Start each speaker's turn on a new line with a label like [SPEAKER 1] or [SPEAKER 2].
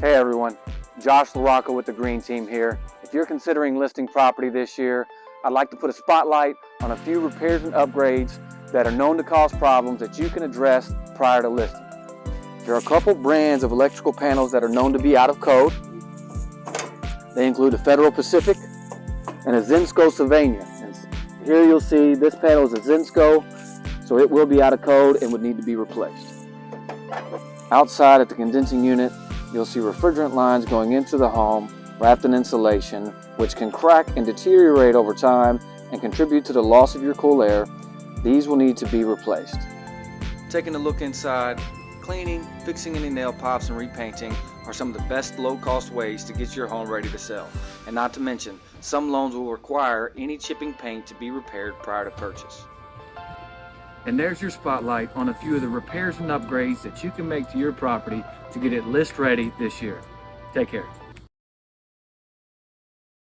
[SPEAKER 1] Hey everyone, Josh LaRocca with the Green Team here. If you're considering listing property this year, I'd like to put a spotlight on a few repairs and upgrades that are known to cause problems that you can address prior to listing. There are a couple brands of electrical panels that are known to be out of code. They include a Federal Pacific and a Zinsco Sylvania. And here you'll see this panel is a Zinsco, so it will be out of code and would need to be replaced. Outside at the condensing unit, you'll see refrigerant lines going into the home wrapped in insulation, which can crack and deteriorate over time and contribute to the loss of your cool air. These will need to be replaced. Taking a look inside, cleaning, fixing any nail pops, and repainting are some of the best low-cost ways to get your home ready to sell. And not to mention, some loans will require any chipping paint to be repaired prior to purchase. And there's your spotlight on a few of the repairs and upgrades that you can make to your property to get it list ready this year. Take care.